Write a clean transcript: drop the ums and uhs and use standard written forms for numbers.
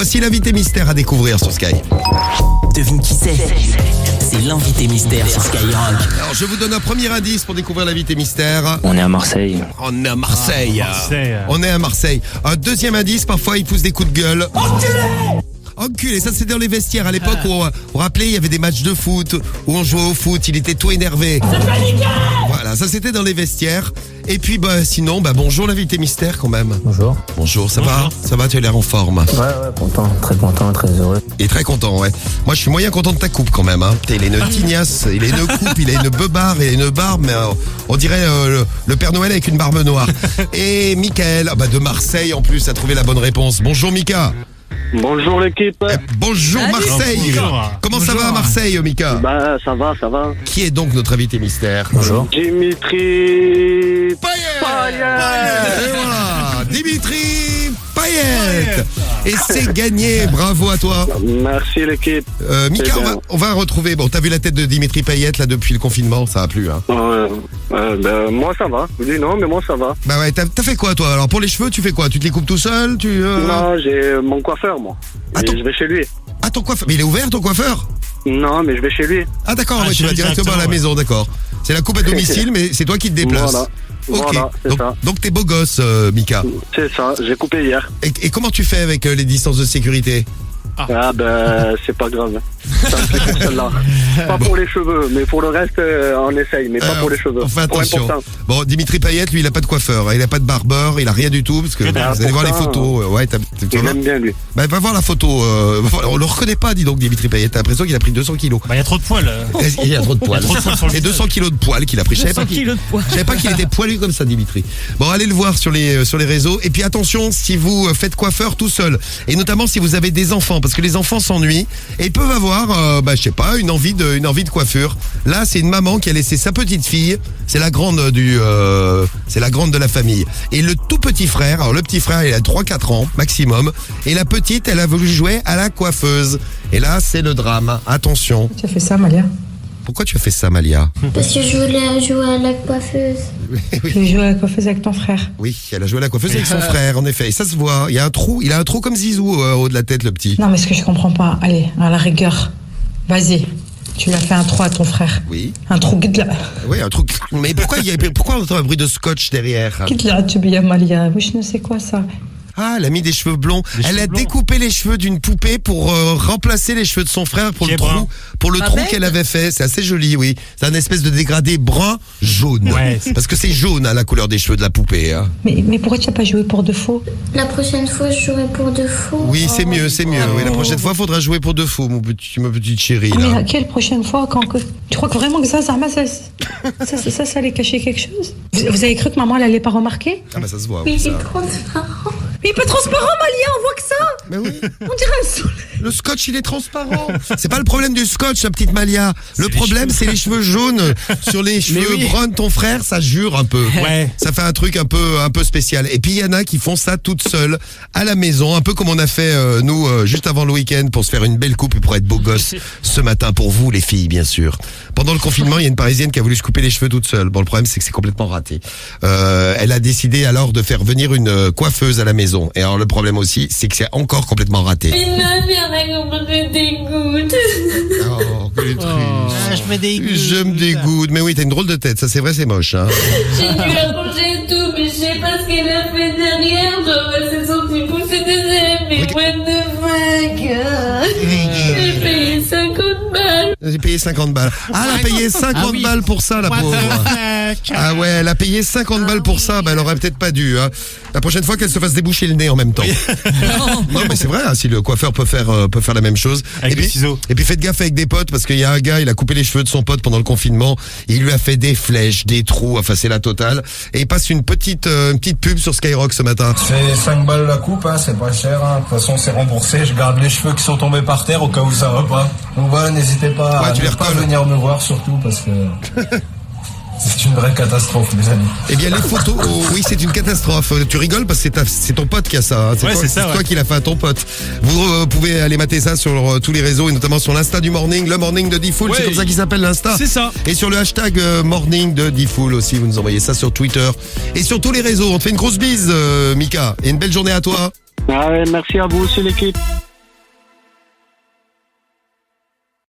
Voici l'invité mystère à découvrir sur Sky. Devine qui c'est l'invité mystère sur Skyrock. Alors je vous donne un premier indice pour découvrir l'invité mystère. On est à Marseille. On est à Marseille. Marseille. On est à Marseille. Un deuxième indice, parfois il pousse des coups de gueule. Enculé, ça c'était dans les vestiaires à l'époque où, vous vous rappelez, il y avait des matchs de foot où on jouait au foot, il était tout énervé. Voilà, ça c'était dans les vestiaires. Et puis sinon, bonjour l'invité mystère quand même. Bonjour. Bonjour, ça va? Ça va, tu as l'air en forme. Ouais, content, très heureux. Et très content, ouais. Moi je suis moyen content de ta coupe quand même. Hein. Il a une tignasse, il a une coupe, il a une beubare, il a une barbe, mais on dirait le Père Noël avec une barbe noire. Et Mickaël, de Marseille en plus, a trouvé la bonne réponse. Bonjour Mika. Bonjour l'équipe. Bonjour Marseille. Bonjour. Comment ça va à Marseille, Mika? Ça va. Qui est donc notre invité mystère? Bonjour. Payet. Dimitri Et voilà, Dimitri Payet. Et c'est gagné, bravo à toi. Merci l'équipe. Mika, C'est bien. on va retrouver. Bon, t'as vu la tête de Dimitri Payet là depuis le confinement, ça a plu, hein? Moi ça va. Je dis non, mais moi ça va. Bah ouais, t'as fait quoi toi? Alors pour les cheveux, tu fais quoi? Tu te les coupes tout seul? Non, j'ai mon coiffeur moi. Attends. Et je vais chez lui. Ah, ton coiffeur. Mais il est ouvert ton coiffeur? Non, mais je vais chez lui. Ah d'accord, Ah, ouais, tu chez vas lui directement à la directement, maison, d'accord. C'est la coupe à domicile, mais c'est toi qui te déplaces. Voilà. Ok, Voilà, c'est ça. donc t'es beau gosse, Mika. C'est ça, j'ai coupé hier. Et comment tu fais avec les distances de sécurité? C'est pas grave. Ça me fait pour celle-là. Pas pour les cheveux, mais pour le reste, on essaye, mais pas pour les cheveux. On fait Trop attention. important. Bon, Dimitri Payet, lui, il a pas de coiffeur, hein, il a pas de barbeur, il a rien du tout, parce que vous allez voir les pourtant, photos. Ouais, tu Il vois? aime bien lui. Va voir la photo. On le reconnaît pas, dis donc, Dimitri Payet. T'as l'impression qu'il a pris 200 kilos. Il y a trop de poils. Il y a trop de poils. Il y a trop de poils sur le Et 200 kilos de poils qu'il a pris. Je savais pas qu'il était poilu comme ça, Dimitri. Bon, allez le voir sur les réseaux. Et puis attention, si vous faites coiffeur tout seul, et notamment si vous avez des enfants, parce que les enfants s'ennuient et ils peuvent avoir, je sais pas, une envie de coiffure. Là, c'est une maman qui a laissé sa petite fille. C'est la grande de la famille. Et le tout petit frère, alors le petit frère, il a 3-4 ans maximum. Et la petite, elle a voulu jouer à la coiffeuse. Et là, c'est le drame. Attention. Tu as fait ça, Malia? Pourquoi tu as fait ça, Malia? Parce que je voulais jouer à la coiffeuse. Tu veux jouer à la coiffeuse avec ton frère? Oui, elle a joué à la coiffeuse avec son frère, en effet. Et ça se voit. Il a un trou comme Zizou au haut de la tête, le petit. Non, mais ce que je comprends pas, allez, à la rigueur, vas-y, tu lui as fait un trou à ton frère. Oui. Un trou guide-là. Oui, un trou. Mais pourquoi on entend un bruit de scotch derrière? Guide-là, tu bien, Malia. Oui, je ne sais quoi ça. Ah, elle a mis des cheveux blonds. Des Elle cheveux a blonds. découpé les cheveux d'une poupée pour remplacer les cheveux de son frère pour Qui le est trou, brun. qu'elle avait fait. C'est assez joli, oui. C'est un espèce de dégradé brun-jaune. Ouais. Parce que c'est jaune, la couleur des cheveux de la poupée. Hein. Mais pourquoi tu n'as pas joué pour de faux? La prochaine fois, je jouerai pour de faux. Oui, c'est mieux. Oui, la prochaine fois, faudra jouer pour de faux, ma petite chérie. Ah, mais Là. à quelle prochaine fois tu crois que vraiment que ça allait cacher quelque chose? Vous avez cru que maman, elle allait pas remarquer? Ah, ça se voit. Oui, Oui, c'est ça. transparent. Mais il est pas transparent, Malia, on voit que ça! Mais oui. On dirait un soleil. Le scotch, il est transparent. C'est pas le problème du scotch, la petite Malia. Le problème, c'est les cheveux jaunes sur les cheveux bruns de ton frère. Ça jure un peu. Ouais. Ça fait un truc un peu spécial. Et puis il y en a qui font ça toutes seules à la maison, un peu comme on a fait nous juste avant le week-end pour se faire une belle coupe et pour être beau gosse ce matin pour vous les filles bien sûr. Pendant le confinement, il y a une Parisienne qui a voulu se couper les cheveux toute seule. Bon, le problème c'est que c'est complètement raté. Elle a décidé alors de faire venir une coiffeuse à la maison. Et alors le problème aussi, c'est que c'est encore complètement raté. Mais non, il y en a comment je dégoûte. Oh, quelle triste. Je me dégoûte. Je me dégoûte. Mais oui, t'as une drôle de tête. Ça, c'est vrai, c'est moche. Hein. J'ai dû arranger tout, mais je sais pas ce qu'elle a fait derrière. Genre, c'est son petit poussé de zèbre. Mais what the fuck? J'ai payé 50 balles. J'ai payé 50 balles. Ah, elle a payé 50 balles pour ça, la pauvre. Ah ouais, elle a payé 50 balles pour ça. Elle aurait peut-être pas dû. Hein. La prochaine fois qu'elle se fasse déboucher le nez en même temps. Non, mais c'est vrai. Hein, si le coiffeur peut faire la même chose. Avec et des ciseaux. Et puis faites gaffe avec des potes parce qu'il y a un gars, il a coupé les cheveux de son pote pendant le confinement. Il lui a fait des flèches, des trous. Enfin, c'est la totale. Et il passe une petite pub sur Skyrock ce matin. C'est 5 balles la coupe, hein, c'est pas cher. Hein. De toute façon, c'est remboursé. Je garde les cheveux qui sont tombés par terre au cas où ça va pas. Donc voilà, n'hésitez pas à tu les ne pas recolles. venir me voir surtout parce que c'est une vraie catastrophe, mes amis. Eh bien, les photos, oui, c'est une catastrophe. Tu rigoles parce que c'est ton pote qui a ça. Hein. Ouais, c'est ça, toi ouais. qui l'as fait à ton pote. Vous pouvez aller mater ça sur tous les réseaux et notamment sur l'Insta du Morning, le Morning de Diffoul. Ouais. C'est comme ça qu'il s'appelle l'Insta. C'est ça. Et sur le hashtag Morning de Diffoul aussi, vous nous envoyez ça sur Twitter et sur tous les réseaux. On te fait une grosse bise, Mika, et une belle journée à toi. Ah ouais, merci à vous aussi l'équipe.